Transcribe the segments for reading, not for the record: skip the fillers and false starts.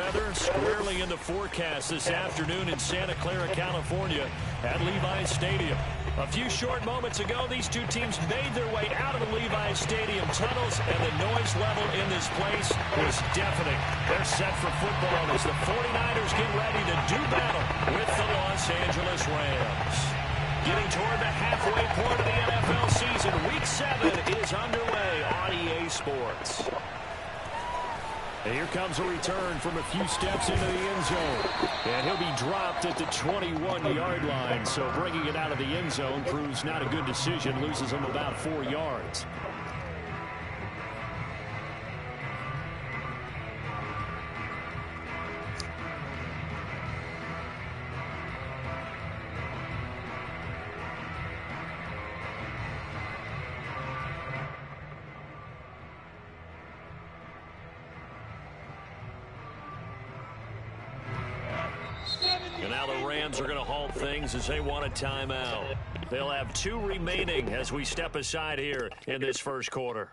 weather squarely in the forecast this afternoon in Santa Clara, California at Levi's Stadium. A few short moments ago, these two teams made their way out of the Levi's Stadium tunnels, and the noise level in this place was deafening. They're set for football as the 49ers get ready to do battle with the Los Angeles Rams. Getting toward the halfway point of the NFL season, Week 7 is underway on EA Sports. And here comes a return from a few steps into the end zone. And he'll be dropped at the 21-yard line. So bringing it out of the end zone proves not a good decision. Loses him about 4 yards. And now the Rams are going to halt things as they want a timeout. They'll have 2 remaining as we step aside here in this first quarter.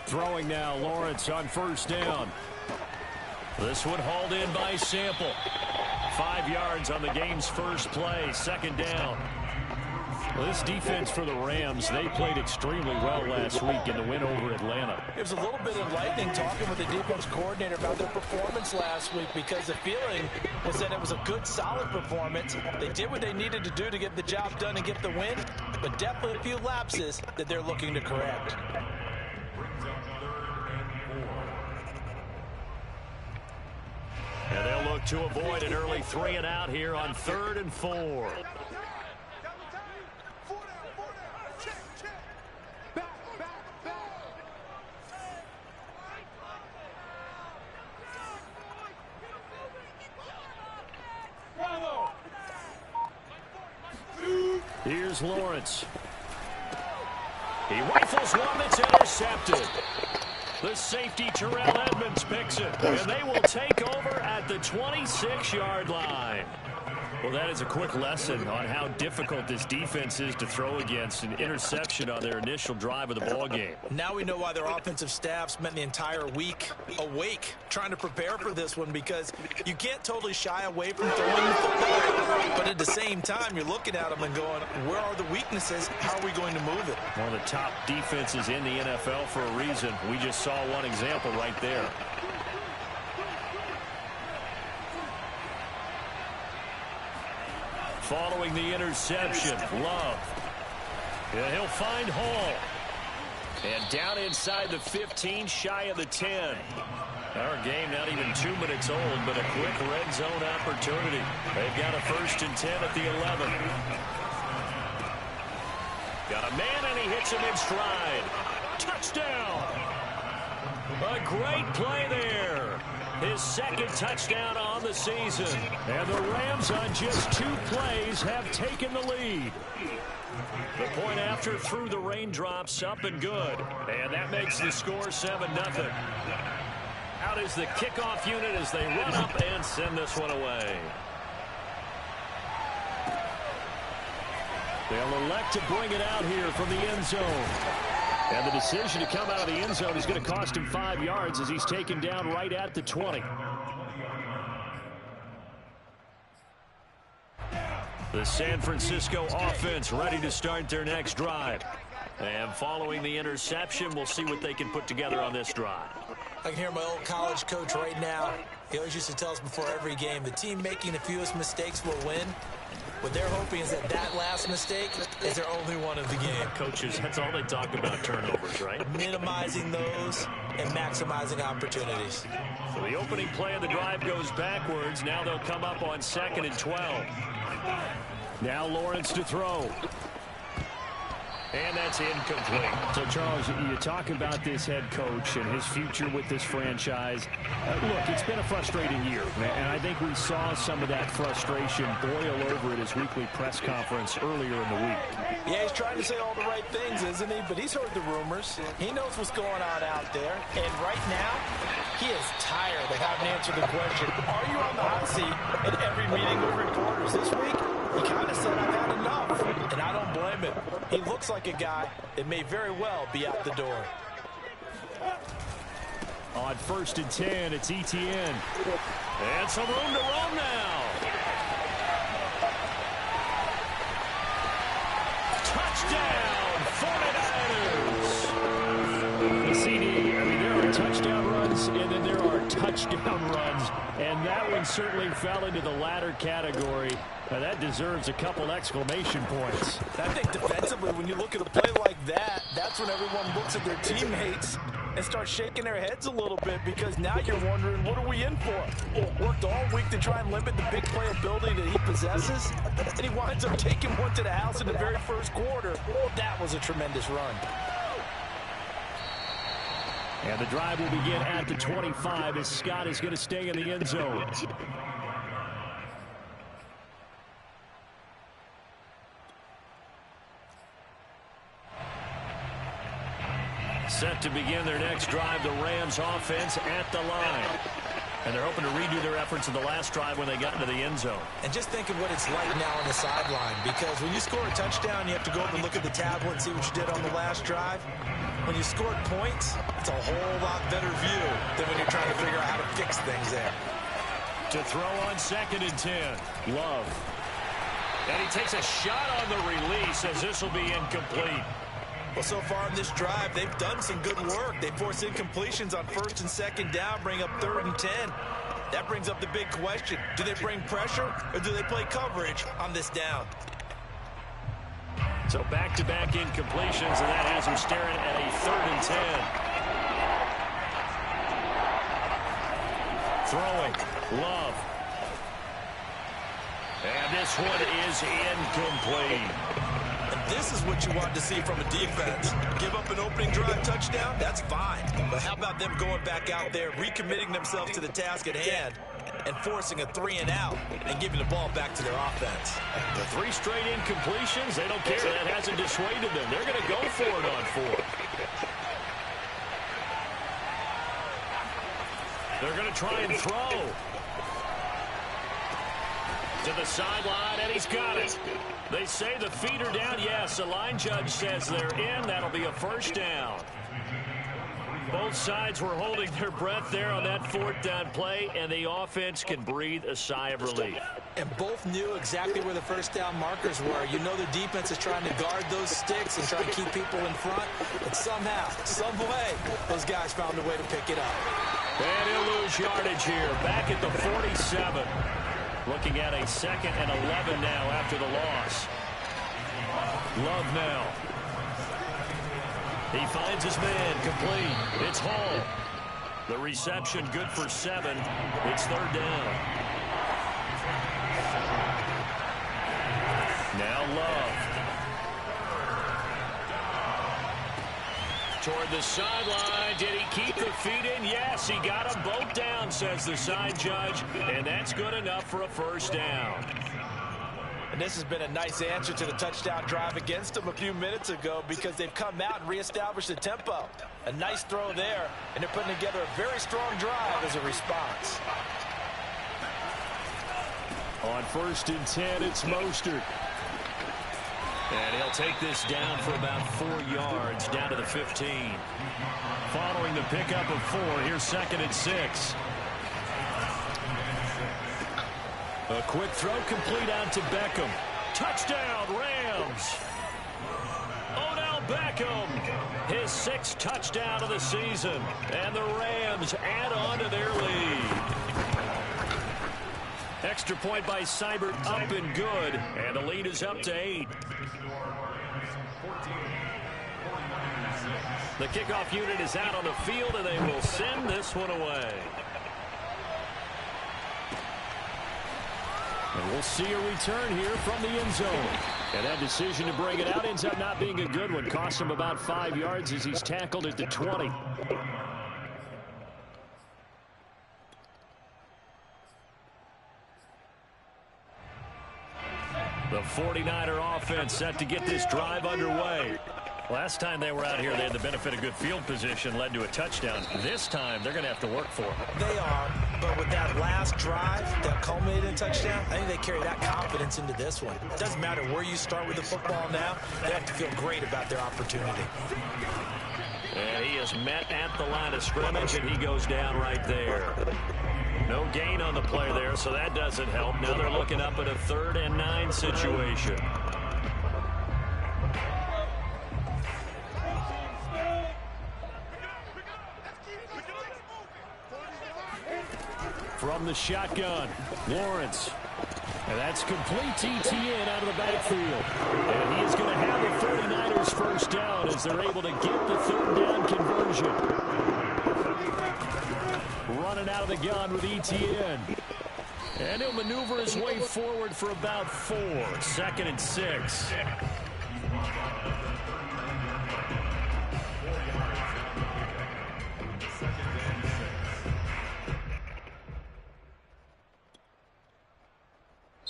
Throwing now, Lawrence on first down. This one hauled in by Sample. 5 yards on the game's first play, second down. Well, this defense for the Rams, they played extremely well last week in the win over Atlanta. It was a little bit enlightening talking with the defense coordinator about their performance last week, because the feeling was that it was a good, solid performance. They did what they needed to do to get the job done and get the win, but definitely a few lapses that they're looking to correct. And they'll look to avoid an early 3 and out here on 3rd and 4. Here's Lawrence. He rifles one that's intercepted. The safety, Terrell Edmonds, picks it, and they will take over at the 26-yard line. Well, that is a quick lesson on how difficult this defense is to throw against. An interception on their initial drive of the ball game. Now we know why their offensive staff spent the entire week awake trying to prepare for this one, because you can't totally shy away from throwing the football. But at the same time, you're looking at them and going, where are the weaknesses? How are we going to move it? One of the top defenses in the NFL for a reason. We just saw one example right there. Following the interception, Love. Yeah, he'll find Hall. And down inside the 15, shy of the 10. Our game not even 2 minutes old, but a quick red zone opportunity. They've got a 1st and 10 at the 11. Got a man, and he hits him in stride. Touchdown! A great play there. His 2nd touchdown on the season. And the Rams on just 2 plays have taken the lead. The point after through the raindrops, up and good. And that makes the score 7-0. Out is the kickoff unit as they run up and send this one away. They'll elect to bring it out here from the end zone. And the decision to come out of the end zone is going to cost him 5 yards as he's taken down right at the 20. The San Francisco offense ready to start their next drive. And following the interception, we'll see what they can put together on this drive. I can hear my old college coach right now. He always used to tell us before every game, the team making the fewest mistakes will win. What they're hoping is that that last mistake is their only one of the game. Coaches, that's all they talk about, turnovers, right? Minimizing those and maximizing opportunities. So the opening play of the drive goes backwards. Now they'll come up on 2nd and 12. Now Lawrence to throw. And that's incomplete. So, Charles, you talk about this head coach and his future with this franchise. Look, it's been a frustrating year, and I think we saw some of that frustration boil over at his weekly press conference earlier in the week. Yeah, he's trying to say all the right things, isn't he? But he's heard the rumors. He knows what's going on out there. And right now, he is tired of having to answer the question, are you on the hot seat at every meeting with reporters this week? He kind of said, I've had enough, and I don't blame him. He looks like a guy that may very well be out the door. On 1st and 10, it's Etienne. And some room to run now. Touchdown, 49ers! The CD, I mean, there are touchdown runs, and then there are touchdown runs, and that one certainly fell into the latter category. Now, that deserves a couple exclamation points. I think defensively, when you look at a play like that, that's when everyone looks at their teammates and starts shaking their heads a little bit, because now you're wondering, what are we in for? Worked all week to try and limit the big play ability that he possesses, and he winds up taking one to the house in the very first quarter. That was a tremendous run. And the drive will begin at the 25 as Scott is going to stay in the end zone. Set to begin their next drive, the Rams offense at the line. And they're hoping to redo their efforts in the last drive when they got into the end zone. And just think of what it's like now on the sideline, because when you score a touchdown, you have to go up and look at the tablet and see what you did on the last drive. When you scored points, it's a whole lot better view than when you're trying to figure out how to fix things there. To throw on 2nd and 10, Love. And he takes a shot on the release as this will be incomplete. Well, so far in this drive, they've done some good work. They force incompletions on 1st and 2nd down, bring up 3rd and 10. That brings up the big question. Do they bring pressure, or do they play coverage on this down? So back-to-back incompletions, and that has them staring at a 3rd and 10. Throwing, Love. And this one is incomplete. This is what you want to see from a defense. Give up an opening drive touchdown, that's fine. But how about them going back out there, recommitting themselves to the task at hand, and forcing a 3-and-out and giving the ball back to their offense? The 3 straight incompletions, they don't care. That hasn't dissuaded them. They're going to go for it on 4th. They're going to try and throw. To the sideline, and he's got it. They say the feet are down. Yes, the line judge says they're in. That'll be a 1st down. Both sides were holding their breath there on that 4th down play, and the offense can breathe a sigh of relief. And both knew exactly where the 1st down markers were. You know the defense is trying to guard those sticks and try to keep people in front. But somehow, some way, those guys found a way to pick it up. And he'll lose yardage here. Back at the 47. Looking at a 2nd and 11 now after the loss. Love now. He finds his man, complete. It's Hall. The reception good for 7. It's 3rd down. Now Love. Toward the sideline. Did he keep the feet in? Yes, he got them both down, says the side judge. And that's good enough for a 1st down. And this has been a nice answer to the touchdown drive against them a few minutes ago, because they've come out and reestablished the tempo. A nice throw there, and they're putting together a very strong drive as a response. On 1st and 10, it's Mostert. And he'll take this down for about 4 yards, down to the 15. Following the pickup of 4, here's 2nd and 6. A quick throw complete out to Beckham. Touchdown, Rams! Odell Beckham, his 6th touchdown of the season. And the Rams add on to their lead. Extra point by Seibert, up and good. And the lead is up to 8. The kickoff unit is out on the field, and they will send this one away. And we'll see a return here from the end zone. And that decision to bring it out ends up not being a good one. Cost him about 5 yards as he's tackled at the 20. The 49er offense set to get this drive underway. Last time they were out here, they had the benefit of good field position, led to a touchdown. This time, they're going to have to work for it. They are, but with that last drive that culminated in a touchdown, I think they carry that confidence into this one. It doesn't matter where you start with the football now. They have to feel great about their opportunity. And he is met at the line of scrimmage, and he goes down right there. No gain on the play there, so that doesn't help. Now they're looking up at a 3rd and 9 situation. From the shotgun, Lawrence. And that's complete to Etienne out of the backfield. And he is going to have the 49ers first down as they're able to get the 3rd down conversion. Running out of the gun with Etienne. And he'll maneuver his way forward for about 4. 2nd and 6.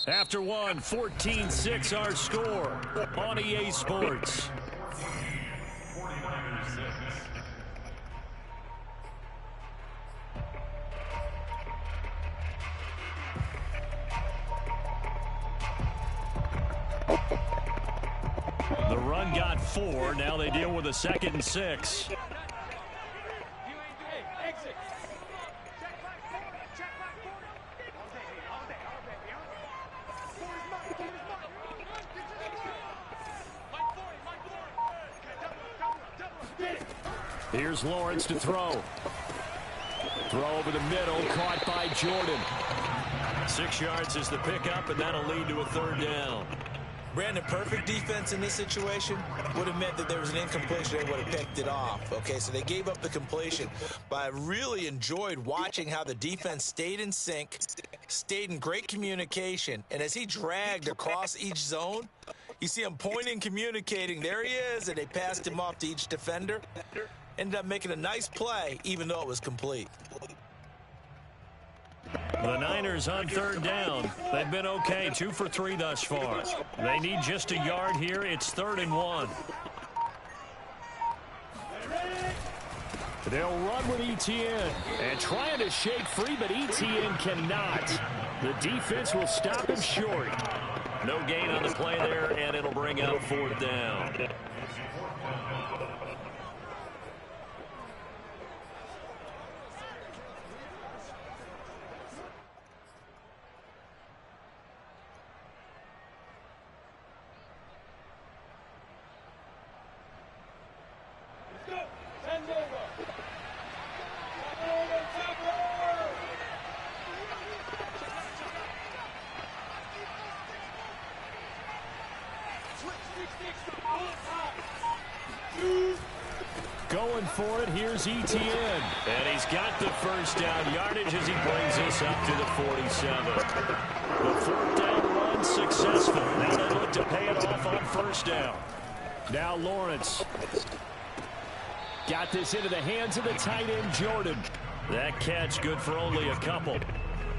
After one, 14-6 our score on EA Sports. The run got 4. Now they deal with a 2nd and 6. Here's Lawrence to throw. Throw over the middle, caught by Jordan. 6 yards is the pickup, and that'll lead to a 3rd down. Brandon, perfect defense in this situation would have meant that there was an incompletion. They would have picked it off. Okay, so they gave up the completion. But I really enjoyed watching how the defense stayed in sync, stayed in great communication. And as he dragged across each zone, you see him pointing, communicating. There he is, and they passed him off to each defender. Ended up making a nice play, even though it was complete. The Niners on 3rd down. They've been okay, 2 for 3 thus far. They need just a yard here. It's 3rd and 1. They'll run with Etienne and trying to shake free, but Etienne cannot. The defense will stop him short. No gain on the play there, and it'll bring out 4th down. Going for it, here's Etienne. And he's got the first down yardage as he brings us up to the 47. The 4th down run successful. Now they look to pay it off on 1st down. Now Lawrence. Got this into the hands of the tight end, Jordan. That catch good for only a couple.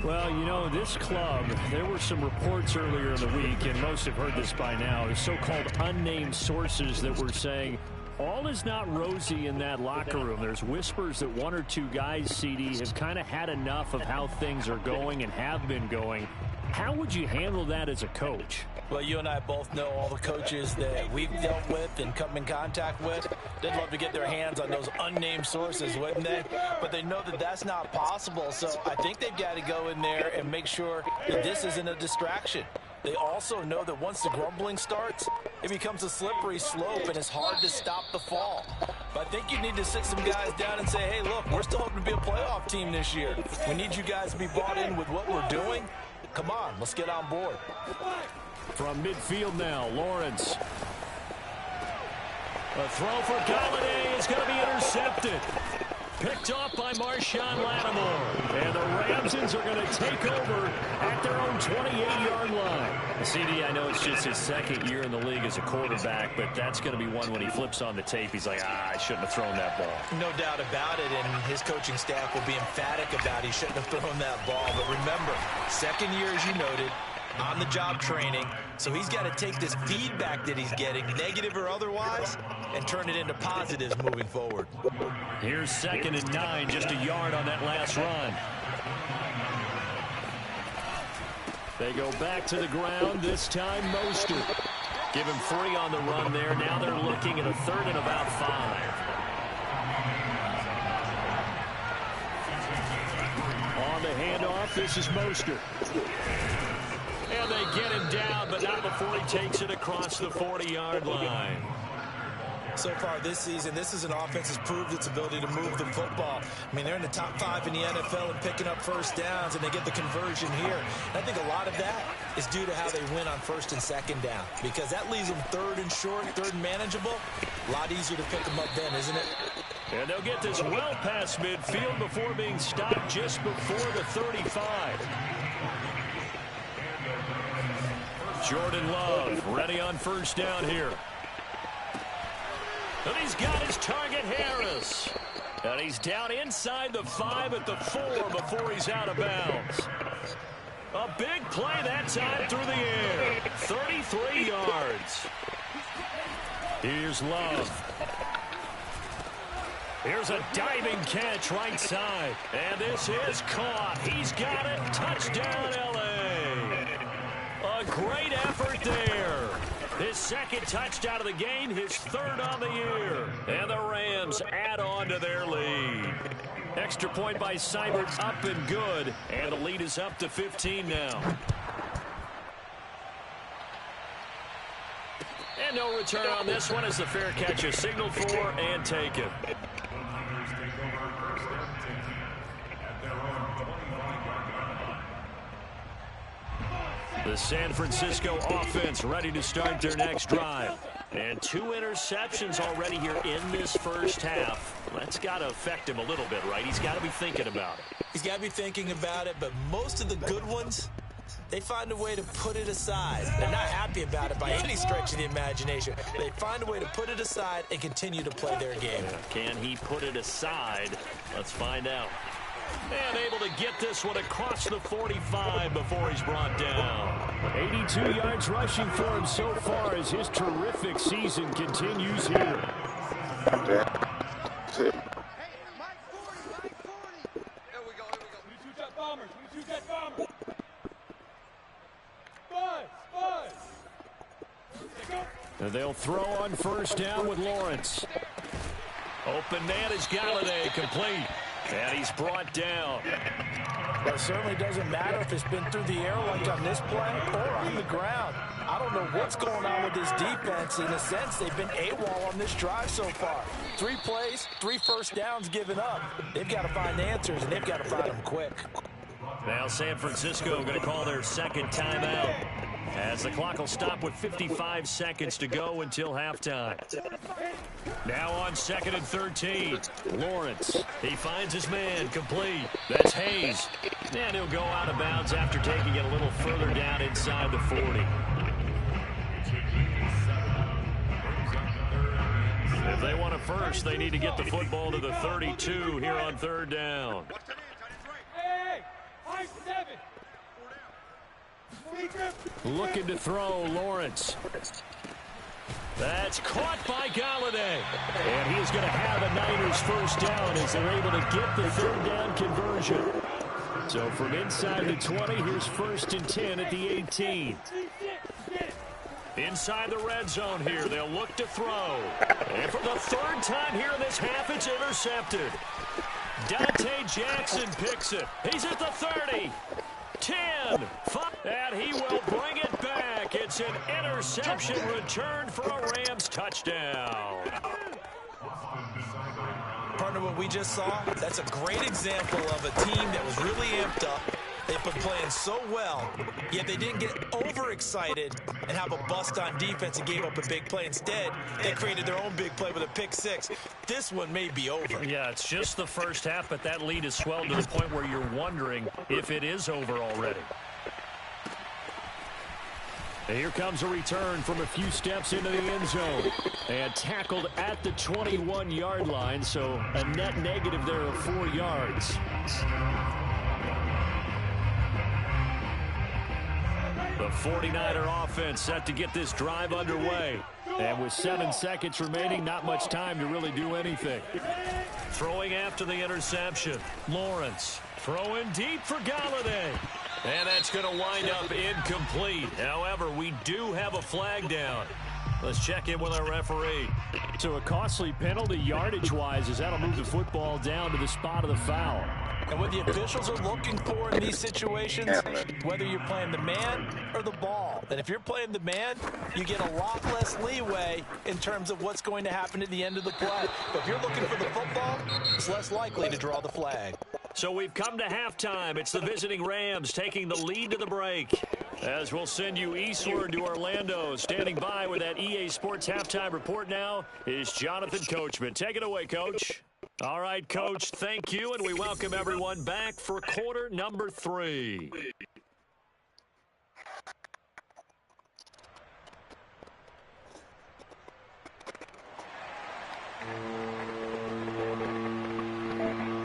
Well, you know, this club, there were some reports earlier in the week, and most have heard this by now, the so-called unnamed sources that were saying all is not rosy in that locker room. There's whispers that 1 or 2 guys, CD, have kind of had enough of how things are going and have been going. How would you handle that as a coach? Well, you and I both know all the coaches that we've dealt with and come in contact with. They'd love to get their hands on those unnamed sources, wouldn't they? But they know that that's not possible, so I think they've got to go in there and make sure that this isn't a distraction. They also know that once the grumbling starts, it becomes a slippery slope and it's hard to stop the fall. But I think you need to sit some guys down and say, hey, look, we're still hoping to be a playoff team this year. We need you guys to be bought in with what we're doing. Come on, let's get on board. From midfield now, Lawrence. A throw for Galladay is going to be intercepted. Picked off by Marshawn Lattimore. And the Ramsons are going to take over at their own 28-yard line. CD, I know it's just his second year in the league as a quarterback, but that's going to be one when he flips on the tape. He's like, I shouldn't have thrown that ball. No doubt about it, and his coaching staff will be emphatic about he shouldn't have thrown that ball. But remember, second year, as you noted, on-the-job training, so he's got to take this feedback that he's getting, negative or otherwise, and turn it into positives moving forward. Here's 2nd and 9, just a yard on that last run. They go back to the ground, this time Mostert. Give him 3 on the run there. Now they're looking at a 3rd and about 5. On the handoff, this is Mostert. And they get him down, but not before he takes it across the 40-yard line. So far this season, this is an offense that's proved its ability to move the football. I mean, they're in the top 5 in the NFL and picking up first downs, and they get the conversion here. And I think a lot of that is due to how they win on 1st and 2nd down, because that leaves them 3rd and short, 3rd and manageable. A lot easier to pick them up then, isn't it? And they'll get this well past midfield before being stopped just before the 35. Jordan Love ready on 1st down here. And he's got his target, Harris. And he's down inside the 5 at the 4 before he's out of bounds. A big play that time through the air. 33 yards. Here's Love. Here's a diving catch right side. And this is caught. He's got it. Touchdown, L.A. A great effort there. His 2nd touchdown of the game, his 3rd on the year. And the Rams add on to their lead. Extra point by Seibert, up and good. And the lead is up to 15 now. And no return on this one as the fair catch is signaled for and taken. The San Francisco offense ready to start their next drive. And 2 interceptions already here in this first half. That's got to affect him a little bit, right? He's got to be thinking about it. He's got to be thinking about it, but most of the good ones, they find a way to put it aside. They're not happy about it by any stretch of the imagination. They find a way to put it aside and continue to play their game. Can he put it aside? Let's find out. And able to get this one across the 45 before he's brought down. 82 yards rushing for him so far as his terrific season continues here. And they'll throw on 1st down with Lawrence. Open man is Galladay, complete. And he's brought down. But it certainly doesn't matter if it's been through the air like on this play or on the ground. I don't know what's going on with this defense. In a sense, they've been AWOL on this drive so far. 3 plays, 3 first downs given up. They've got to find answers, and they've got to find them quick. Now San Francisco going to call their 2nd timeout as the clock will stop with 55 seconds to go until halftime. Now on 2nd and 13. Lawrence. He finds his man, complete. That's Hayes. And he'll go out of bounds after taking it a little further down inside the 40. If they want a first, they need to get the football to the 32 here on 3rd down. Looking to throw, Lawrence. That's caught by Galladay. And he is going to have a Niners 1st down as they're able to get the 3rd down conversion. So from inside the 20, here's 1st and 10 at the 18. Inside the red zone here, they'll look to throw. And for the 3rd time here in this half, it's intercepted. Dante Jackson picks it. He's at the 30. 10, 5, and he will bring it back. It's an interception return for a Rams touchdown. Partner, what we just saw, that's a great example of a team that was really amped up, They've been playing so well, yet they didn't get overexcited and have a bust on defense and gave up a big play. Instead, they created their own big play with a pick six. This one may be over. Yeah, it's just the first half, but that lead has swelled to the point where you're wondering if it is over already. And here comes a return from a few steps into the end zone. And tackled at the 21-yard line, so a net negative there of 4 yards. The 49er offense set to get this drive underway. And with 7 seconds remaining, not much time to really do anything. Throwing after the interception. Lawrence throwing deep for Galladay. And that's going to wind up incomplete. However, we do have a flag down. Let's check in with our referee. So a costly penalty yardage-wise as that'll move the football down to the spot of the foul. And what the officials are looking for in these situations, whether you're playing the man or the ball. And if you're playing the man, you get a lot less leeway in terms of what's going to happen at the end of the play. But if you're looking for the football, it's less likely to draw the flag. So we've come to halftime. It's the visiting Rams taking the lead to the break. As we'll send you eastward to Orlando. Standing by with that EA Sports halftime report now is Jonathan Coachman. Take it away, Coach. All right, Coach, thank you, and we welcome everyone back for quarter number 3.